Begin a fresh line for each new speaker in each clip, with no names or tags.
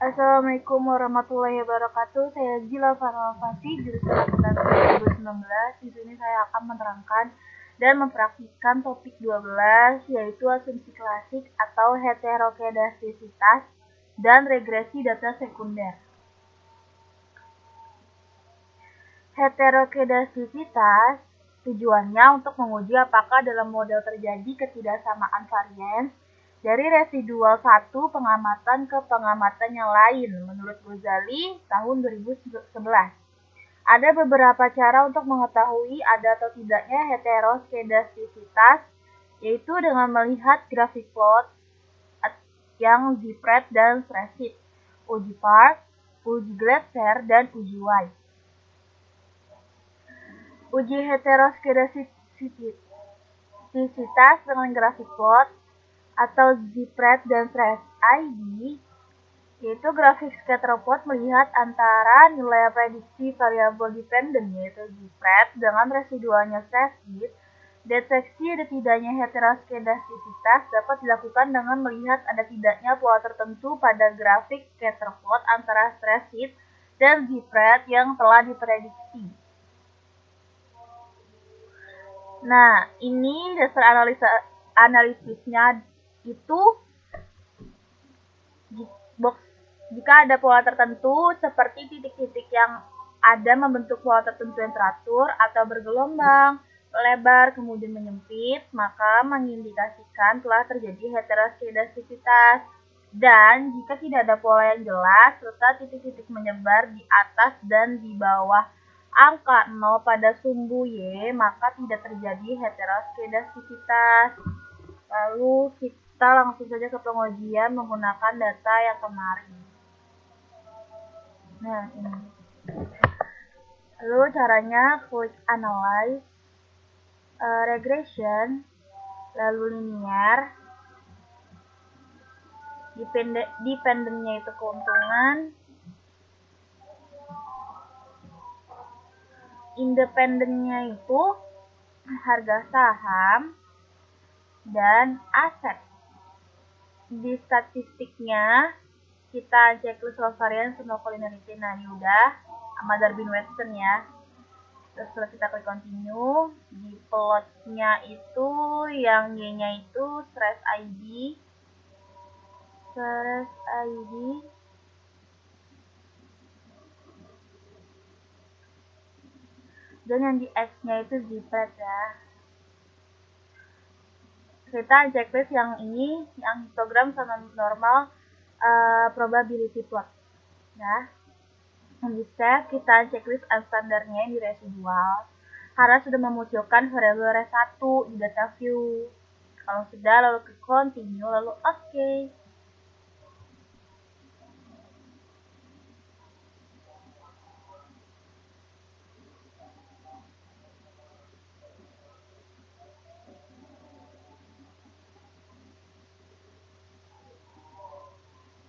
Assalamualaikum warahmatullahi wabarakatuh. Saya Zila Faralfasi, jurusan Akuntansi 2019. Di sini saya akan menerangkan dan mempraktikkan topik 12, yaitu asumsi klasik atau heterokedastisitas dan regresi data sekunder. Heterokedastisitas tujuannya untuk menguji apakah dalam model terjadi ketidaksamaan varians dari residual satu pengamatan ke pengamatan yang lain menurut Ghazali tahun 2011. Ada beberapa cara untuk mengetahui ada atau tidaknya heterokedastisitas, yaitu dengan melihat grafik plot yang Zipred dan Spreadsheet, uji Park, uji Glasser, dan uji White. Uji heterokedastisitas dengan grafik plot atau Zipred dan Spreadsheet, yaitu grafik scatterplot melihat antara nilai prediksi variabel dependen yaitu Zipred dengan residualnya Spreadsheet. Deteksi ada tidaknya heterokedastisitas dapat dilakukan dengan melihat ada tidaknya pola tertentu pada grafik scatterplot antara Spreadsheet dan Zipred yang telah diprediksi. Nah, ini dasar analisisnya itu jika ada pola tertentu seperti titik-titik yang ada membentuk pola tertentu yang teratur atau bergelombang, lebar, kemudian menyempit, maka mengindikasikan telah terjadi heterokedastisitas. Dan jika tidak ada pola yang jelas serta titik-titik menyebar di atas dan di bawah angka 0 pada sumbu Y, maka tidak terjadi heterokedastisitas. Lalu kita langsung saja ke pengujian menggunakan data yang kemarin. Nah, ini. Lalu caranya quick analyze, regression, lalu linear, dependennya itu keuntungan, independennya itu harga saham, dan aset. Di statistiknya kita checklist variance no collinearity. Nah, ini udah sama Darwin-Watson ya. Terus kalau kita klik continue, di plotnya itu yang Y-nya itu stress ID, dan yang di X-nya itu Zipred ya. Kita checklist yang ini, yang histogram sama normal probability plot ya. Yang di save, kita checklist standarnya yang di residual karena sudah memunculkan variabel res1 di data view. Kalau sudah, lalu ke continue, lalu OK.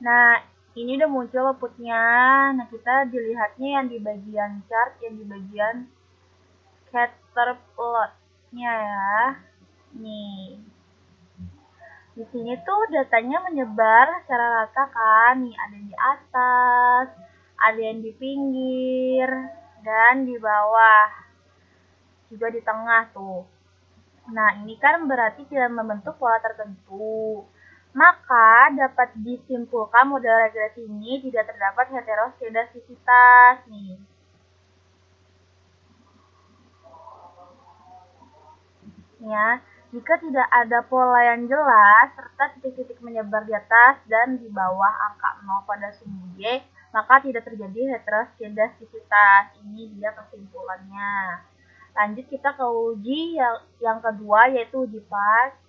Nah, ini udah muncul outputnya. Nah, kita dilihatnya yang di bagian chart, yang di bagian scatterplot-nya ya. Nih. Di sini tuh datanya menyebar secara rata kan. Nih, ada yang di atas, ada yang di pinggir, dan di bawah. Juga di tengah tuh. Nah, ini kan berarti tidak membentuk pola tertentu. Maka dapat disimpulkan model regresi ini tidak terdapat heterokedastisitas nih. Ya, jika tidak ada pola yang jelas serta titik-titik menyebar di atas dan di bawah angka 0 pada sumbu Y, maka tidak terjadi heterokedastisitas. Ini dia kesimpulannya. Lanjut kita ke uji yang kedua, yaitu uji Park.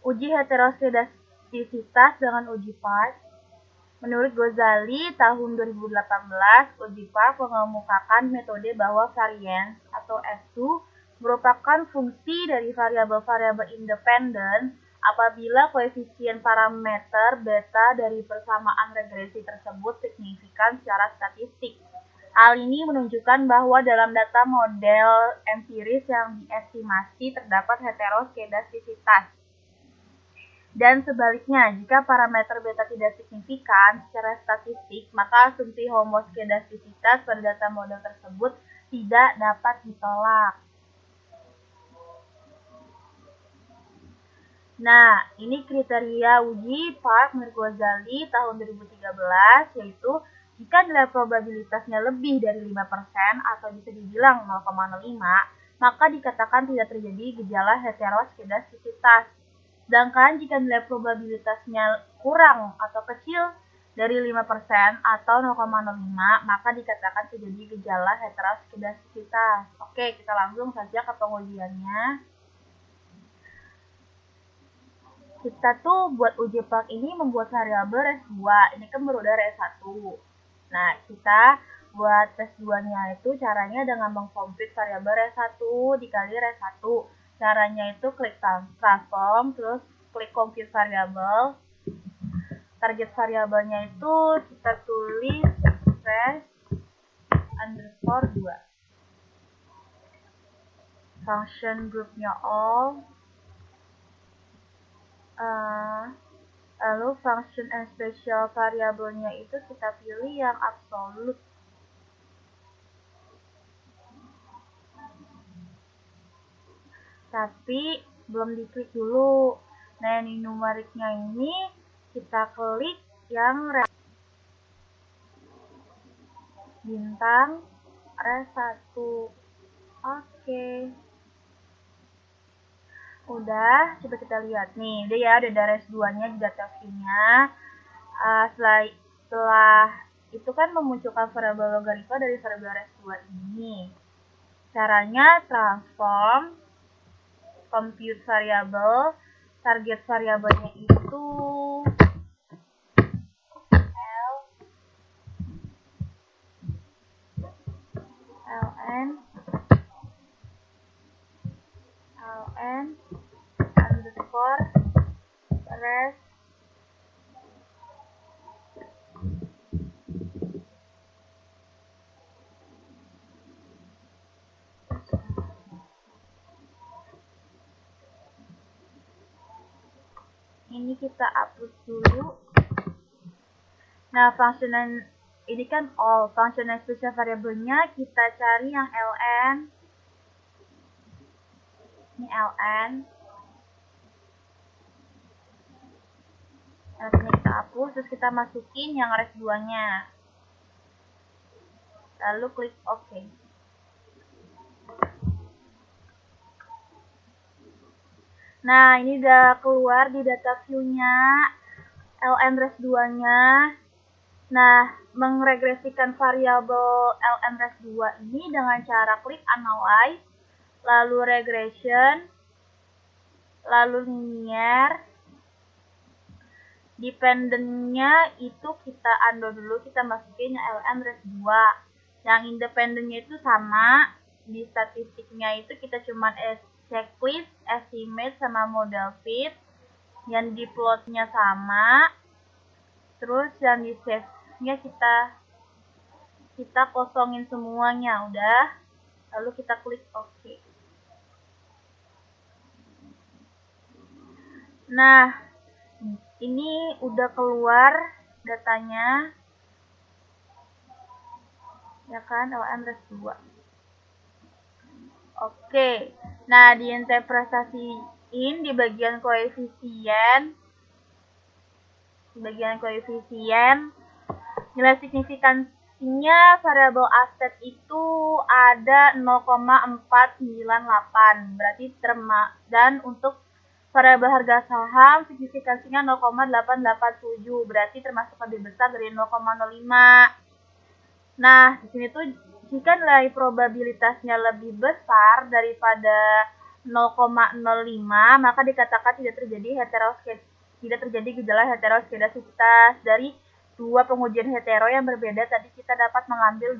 Uji heterokedastisitas dengan uji Park. Menurut Ghazali tahun 2018, uji Park mengemukakan metode bahwa variance atau F2 merupakan fungsi dari variabel-variabel independen apabila koefisien parameter beta dari persamaan regresi tersebut signifikan secara statistik. Hal ini menunjukkan bahwa dalam data model empiris yang diestimasi terdapat heterokedastisitas. Dan sebaliknya, jika parameter beta tidak signifikan secara statistik, maka asumsi homoskedastisitas pada data model tersebut tidak dapat ditolak. Nah, ini kriteria uji Park-Mirghozali tahun 2013, yaitu jika nilai probabilitasnya lebih dari 5% atau bisa dibilang 0,05, maka dikatakan tidak terjadi gejala heteroskedastisitas. Sedangkan jika nilai probabilitasnya kurang atau kecil dari 5% atau 0,05, maka dikatakan terjadi gejala heteroskedastisitas. Oke, kita langsung saja ke pengujiannya. Kita tuh buat uji Park ini membuat variabel res2. Ini kan baru ada res1. Nah, kita buat res2-nya itu caranya dengan mengcompute variabel res1 dikali res1. Caranya itu klik transform, terus klik compute variabel. Target variabelnya itu kita tulis res underscore 2. Function groupnya all. Lalu function and special variabelnya itu kita pilih yang absolut. Tapi belum diklik dulu. Nah, ini numeriknya ini kita klik yang bintang res1. Oke. Udah, coba kita lihat nih. Udah ya, udah ada res2-nya di data view-nya. Setelah itu kan memunculkan variabel logaritma dari variabel res2 ini. Caranya transform compute variabel, target variabelnya itu ln underscore res ini kita hapus dulu. Nah, function ini kan all, function and special variabelnya kita cari yang ln. Ini ln. Nanti kita hapus, terus kita masukin yang res2-nya. Lalu klik OK. Nah, ini udah keluar di data view-nya ln res2-nya. Nah, mengregresikan variabel ln res2 ini dengan cara klik analyze, lalu regression, lalu linear. Dependentnya itu kita undo dulu, kita masukin ln res2. Yang independennya itu sama, di statistiknya itu kita cuman checklist, estimate, sama model fit. Yang di plotnya sama, terus yang di save-nya kita kosongin semuanya, udah. Lalu kita klik OK. Nah, ini udah keluar datanya, ya kan, ln res2. Oke, nah diinterpretasiin di bagian koefisien. Nilai signifikansinya variabel aset itu ada 0,498, berarti dan untuk variabel harga saham signifikansinya 0,887, berarti termasuk lebih besar dari 0,05. Nah, di sini tuh jika nilai probabilitasnya lebih besar daripada 0,05, maka dikatakan tidak terjadi gejala heteroskedastisitas. Dari dua pengujian hetero yang berbeda tadi kita dapat mengambil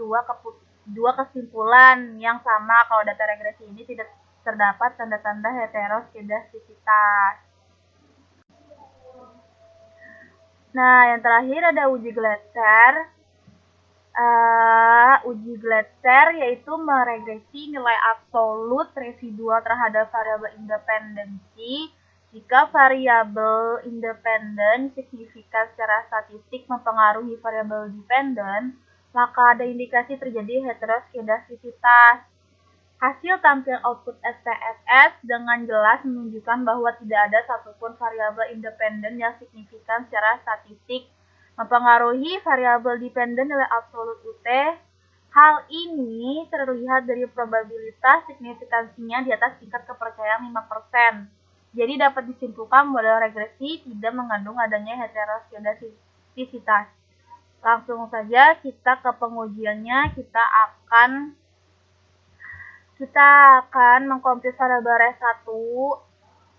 dua kesimpulan yang sama kalau data regresi ini tidak terdapat tanda-tanda heteroskedastisitas. Nah, yang terakhir ada uji Gletser. Uji Gletser yaitu meregresi nilai absolut residual terhadap variabel independensi Jika variabel independen signifikan secara statistik mempengaruhi variabel dependen, maka ada indikasi terjadi heteroskedastisitas. Hasil tampil output SPSS dengan jelas menunjukkan bahwa tidak ada satupun variabel independen yang signifikan secara statistik mempengaruhi variabel dependen nilai absolut UT. Hal ini terlihat dari probabilitas signifikansinya di atas tingkat kepercayaan 5%. Jadi dapat disimpulkan model regresi tidak mengandung adanya heteroskedastisitas. Langsung saja kita ke pengujiannya. Kita akan mengkomput variabel res1.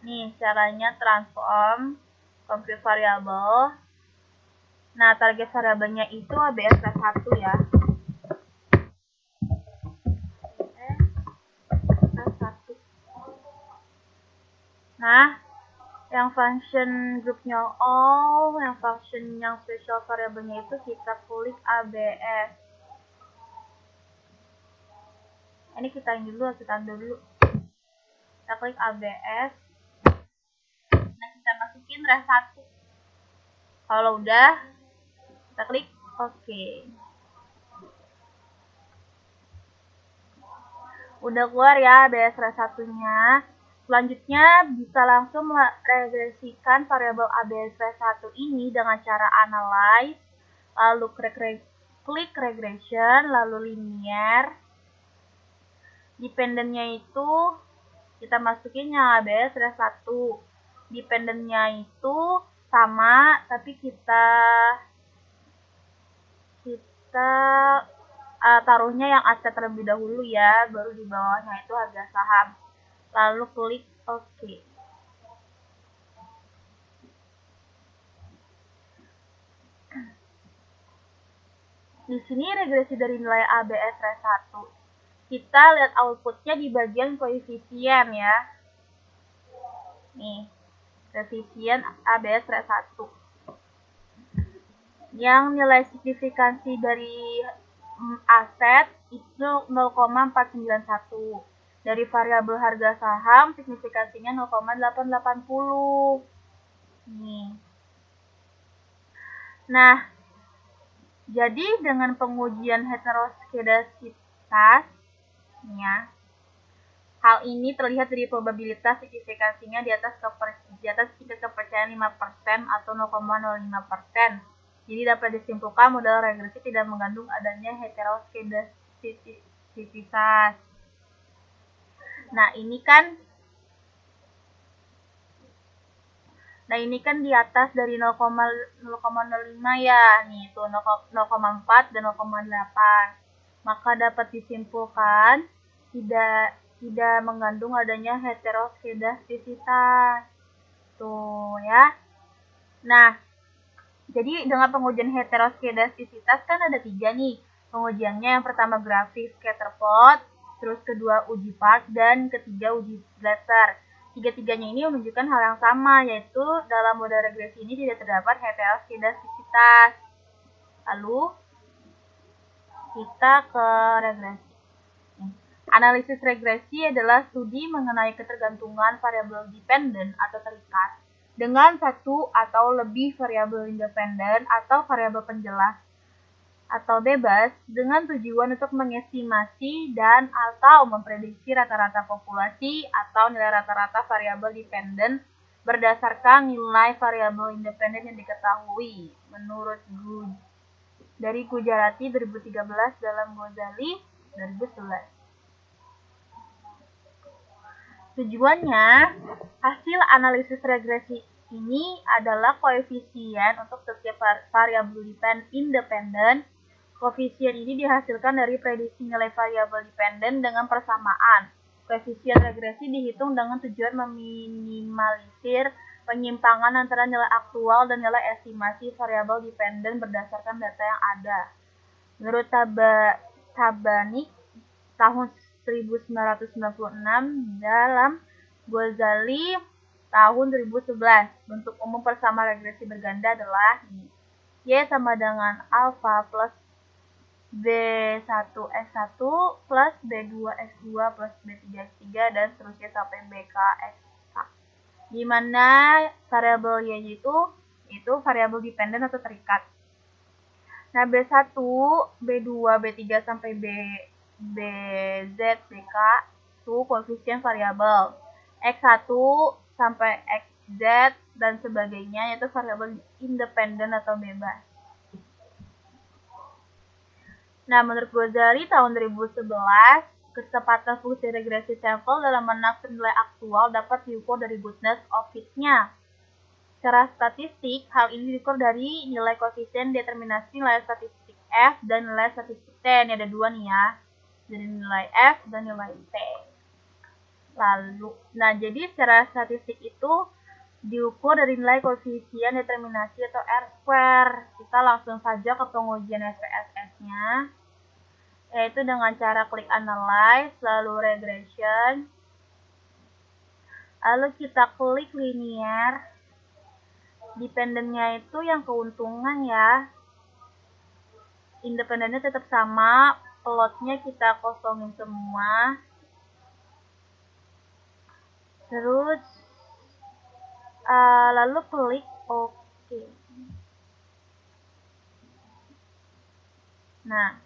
Nih, caranya transform compute variabel. Nah, target variabelnya itu ABS res1 ya. Nah, yang function grupnya all, yang function yang special variabelnya itu kita klik ABS. Ini kita ambil dulu. Kita klik ABS. Nah, kita masukin res1. Kalau udah, kita klik OK. Udah keluar ya ABS res1-nya. Selanjutnya bisa langsung meregresikan variabel ABS res1 ini dengan cara analyze, lalu klik regression, lalu linear. Dependennya itu kita masukin yang ABS res1. Dependennya itu sama, tapi kita taruhnya yang aset terlebih dahulu ya, baru di bawahnya itu harga saham. Lalu klik OK. Di sini regresi dari nilai ABS res1. Kita lihat outputnya di bagian koefisien ya. Nih, koefisien ABS res1. Yang nilai signifikansi dari aset itu 0,491. Dari variabel harga saham signifikansinya 0,880. Nih. Nah, jadi dengan pengujian heteroskedastisitas ya, hal ini terlihat dari probabilitas signifikansinya di atas tingkat kepercayaan 5% atau 0,05%. Jadi dapat disimpulkan model regresi tidak mengandung adanya heteroskedastisitas. Nah, ini kan di atas dari 0,05 ya. Nih, itu 0,4 dan 0,8. Maka dapat disimpulkan tidak mengandung adanya heteroskedastisitas. Tuh ya. Nah, jadi dengan pengujian heteroskedastisitas kan ada 3 nih. Pengujiannya yang pertama grafik scatter plot, terus kedua uji Park, dan ketiga uji splatter. Tiga-tiganya ini menunjukkan hal yang sama, yaitu dalam model regresi ini tidak terdapat heteroskedastisitas. Lalu kita ke regresi. Analisis regresi adalah studi mengenai ketergantungan variabel dependen atau terikat dengan satu atau lebih variabel independen atau variabel penjelas atau bebas dengan tujuan untuk mengestimasi dan atau memprediksi rata-rata populasi atau nilai rata-rata variabel dependen berdasarkan nilai variabel independen yang diketahui menurut dari Gujarati 2013 dalam Ghazali 2011. Tujuannya, hasil analisis regresi ini adalah koefisien untuk setiap variabel independen. Koefisien ini dihasilkan dari prediksi nilai variabel dependen dengan persamaan. Koefisien regresi dihitung dengan tujuan meminimalisir penyimpangan antara nilai aktual dan nilai estimasi variabel dependen berdasarkan data yang ada. Menurut Tabanik tahun 1996 dalam Ghazali tahun 2011, bentuk umum persama regresi berganda adalah Y sama dengan alfa plus B1S1 plus B2S2 plus B3S3 dan seterusnya sampai BKX. di mana variabel Y itu variabel dependen atau terikat. Nah, B1, B2, B3 sampai BZ, BK itu koefisien variabel. X1 sampai XZ dan sebagainya yaitu variabel independen atau bebas. Nah, menurut Ghazali tahun 2011, kecepatan fungsi regresi sampel dalam menafsir nilai aktual dapat diukur dari goodness of fit-nya. Secara statistik, hal ini diukur dari nilai koefisien determinasi nilai statistik F dan nilai statistik T. Ini ada dua nih ya, dari nilai F dan nilai T. Lalu, nah jadi secara statistik itu diukur dari nilai koefisien determinasi atau R-square. Kita langsung saja ke pengujian SPSS-nya, yaitu dengan cara klik analyze, lalu regression, lalu kita klik linear. Dependennya itu yang keuntungan ya, independennya tetap sama, plotnya kita kosongin semua, terus lalu klik OK. Nah,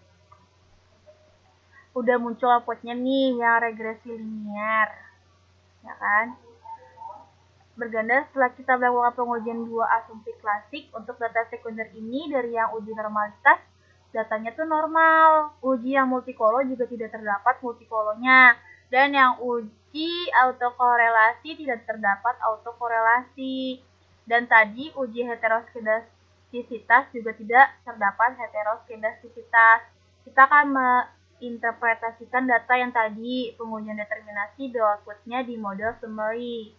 udah muncul outputnya nih yang regresi linear, ya kan? Berganda setelah kita melakukan pengujian dua asumsi klasik untuk data sekunder ini dari yang uji normalitas, datanya tuh normal. Uji yang multikolo juga tidak terdapat multikolonya. Dan yang uji autokorelasi tidak terdapat autokorelasi. Dan tadi uji heteroskedastisitas juga tidak terdapat heteroskedastisitas. Kita akan menginterpretasikan data yang tadi pengujian determinasi outputnya di model summary.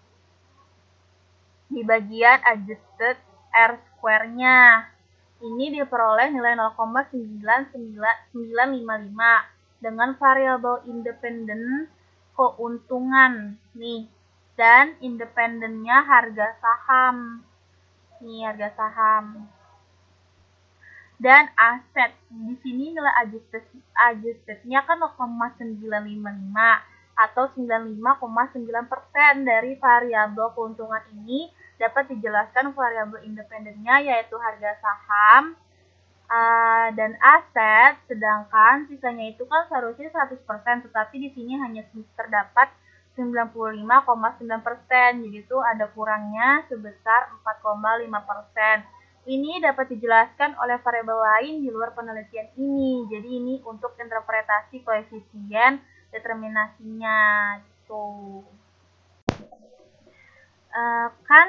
Di bagian adjusted R-square-nya. Ini diperoleh nilai 0,99955 dengan variabel independen keuntungan nih, dan independennya harga saham. Nih harga saham. Dan aset. Di sini nilai adjustednya kan 0,955 atau 95,9% dari variabel keuntungan ini dapat dijelaskan variabel independennya yaitu harga saham dan aset, sedangkan sisanya itu kan seharusnya 100%, tetapi di sini hanya terdapat 95,9%, jadi itu ada kurangnya sebesar 4,5%. Ini dapat dijelaskan oleh variabel lain di luar penelitian ini, jadi ini untuk interpretasi koefisien determinasinya gitu. Kan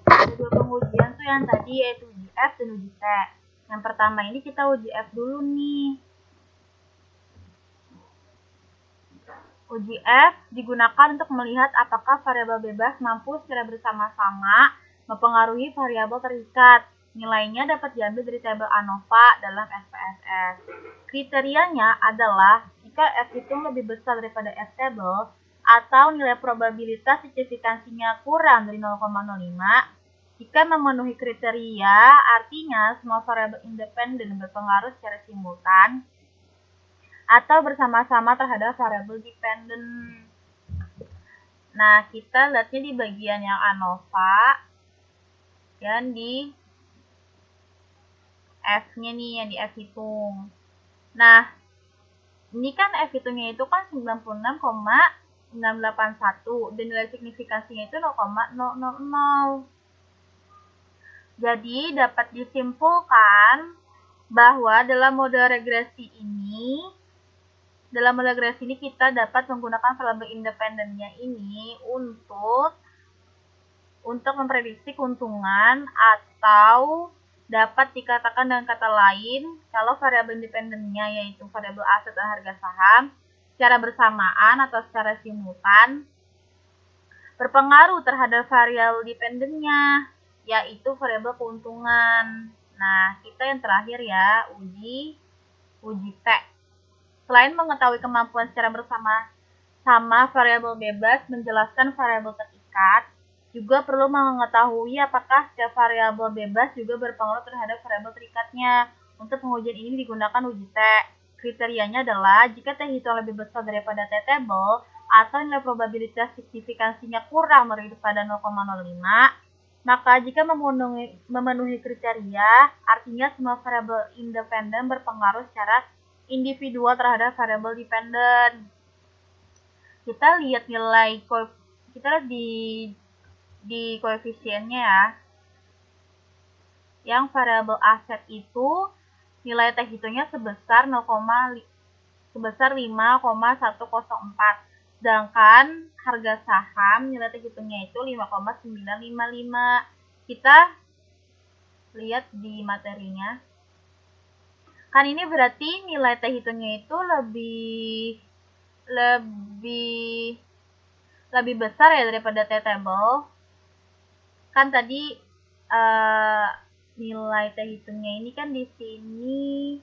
ada dua pengujian tuh yang tadi yaitu uji F dan uji T. Yang pertama ini kita uji F dulu nih. Uji F digunakan untuk melihat apakah variabel bebas mampu secara bersama-sama mempengaruhi variabel terikat. Nilainya dapat diambil dari tabel ANOVA dalam SPSS. Kriterianya adalah jika F itu lebih besar daripada F table atau nilai probabilitas signifikansinya kurang dari 0,05. Jika memenuhi kriteria, artinya semua variabel independen berpengaruh secara simultan atau bersama-sama terhadap variabel dependen. Nah, kita lihatnya di bagian yang ANOVA dan di F-nya nih, yang di F hitung. Nah, ini kan F hitungnya itu kan 96,681 dan nilai signifikansinya itu 0,000. Jadi, dapat disimpulkan bahwa dalam model regresi ini kita dapat menggunakan variabel independennya ini untuk memprediksi keuntungan, atau dapat dikatakan dengan kata lain kalau variabel independennya yaitu variabel aset dan harga saham secara bersamaan atau secara simultan berpengaruh terhadap variabel dependennya yaitu variabel keuntungan. Nah, kita yang terakhir ya, uji T. Selain mengetahui kemampuan secara bersama-sama variabel bebas menjelaskan variabel terikat, juga perlu mengetahui apakah setiap variabel bebas juga berpengaruh terhadap variabel terikatnya. Untuk pengujian ini digunakan uji T. Kriterianya adalah jika T hitung lebih besar daripada T table, atau nilai probabilitas signifikansinya kurang daripada 0,05, maka jika memenuhi kriteria, artinya semua variabel independen berpengaruh secara individual terhadap variabel dependen. Kita lihat di koefisiennya ya. Yang variabel aset itu nilai T hitungnya sebesar 5,104. Sedangkan harga saham nilai T hitungnya itu 5,955. Kita lihat di materinya. Kan ini berarti nilai T hitungnya itu lebih besar ya daripada T table. Kan tadi nilai T hitungnya ini kan di sini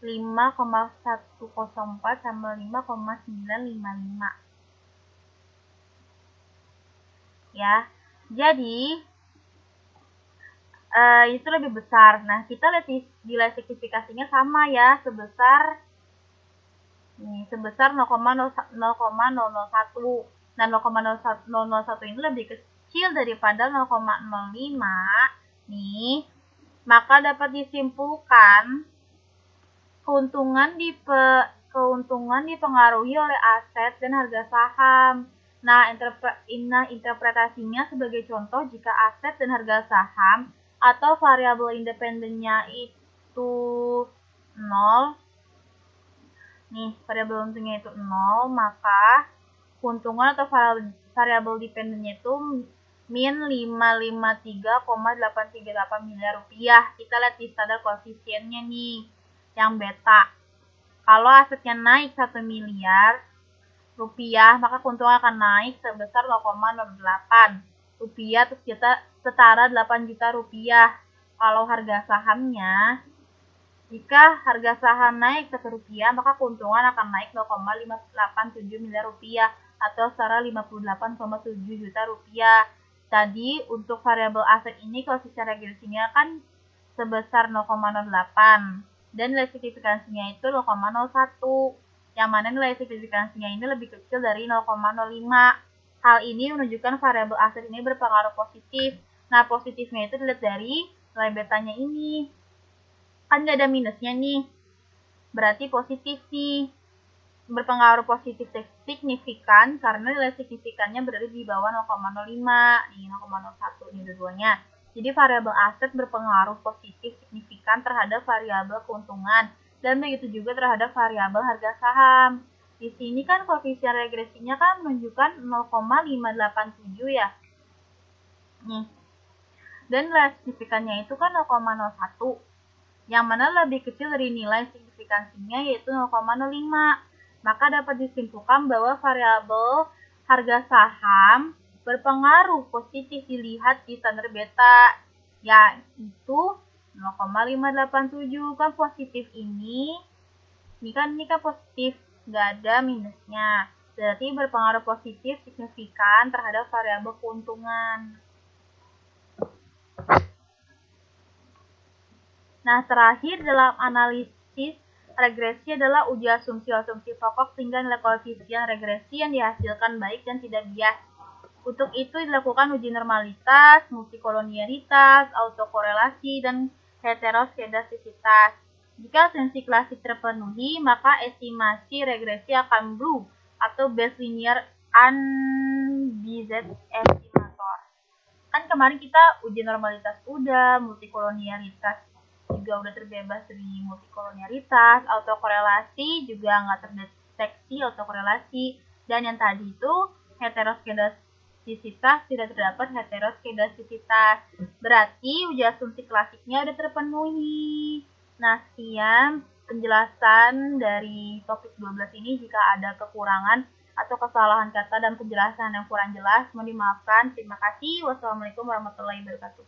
5,104 sama 5,955. Ya. Jadi itu lebih besar. Nah, kita lihat di nilai signifikansinya sama ya, sebesar 0,001. Nah, 0,001 ini lebih kecil daripada 0,05 nih, maka dapat disimpulkan keuntungan dipengaruhi oleh aset dan harga saham. Nah, interpretasinya sebagai contoh, jika aset dan harga saham atau variabel independennya itu 0, nih variabel untungnya itu 0, maka keuntungan atau variabel dependennya itu min 553,838 miliar rupiah. Kita lihat di standar koefisiennya nih, yang beta. Kalau asetnya naik 1 miliar rupiah, maka keuntungan akan naik sebesar 0,08 rupiah, terus kita setara 8 juta rupiah. Kalau harga sahamnya, jika harga saham naik 1 rupiah, maka keuntungan akan naik 0,587 miliar rupiah atau setara 58,7 juta rupiah. Tadi untuk variabel aset ini koefisien regresinya kan sebesar 0,08 dan nilai signifikansinya itu 0,01. Yang mana nilai signifikansinya ini lebih kecil dari 0,05. Hal ini menunjukkan variabel aset ini berpengaruh positif. Nah, positifnya itu dilihat dari nilai betanya ini. Kan nggak ada minusnya nih, berarti positif nih, berpengaruh positif signifikan karena nilai signifikannya berada di bawah 0,05, nih 0,01 nih dua-duanya. Jadi variabel aset berpengaruh positif signifikan terhadap variabel keuntungan dan begitu juga terhadap variabel harga saham. Di sini kan koefisien regresinya kan menunjukkan 0,587 ya. Nih. Dan nilai signifikannya itu kan 0,01. Yang mana lebih kecil dari nilai signifikansinya yaitu 0,05. Maka dapat disimpulkan bahwa variabel harga saham berpengaruh positif dilihat di standar beta, yaitu 0,587. Kan positif ini kan positif, nggak ada minusnya. Berarti berpengaruh positif signifikan terhadap variabel keuntungan. Nah, terakhir dalam analisis regresi adalah uji asumsi-asumsi pokok sehingga nilai koefisien regresi yang dihasilkan baik dan tidak bias. Untuk itu dilakukan uji normalitas, multikolonialitas, autokorelasi, dan heteroskedastisitas. Jika asumsi klasik terpenuhi, maka estimasi regresi akan blue atau Bayes linear unbiased estimator. Kan kemarin kita uji normalitas udah, multikolonialitas juga udah terbebas dari multikolonialitas, autokorelasi juga nggak terdeteksi autokorelasi, dan yang tadi itu heteroskedastisitas tidak terdapat heteroskedastisitas. Berarti uji asumsi klasiknya udah terpenuhi. Nah, sekian penjelasan dari topik 12 ini. Jika ada kekurangan atau kesalahan kata dan penjelasan yang kurang jelas, mohon dimaafkan. Terima kasih. Wassalamualaikum warahmatullahi wabarakatuh.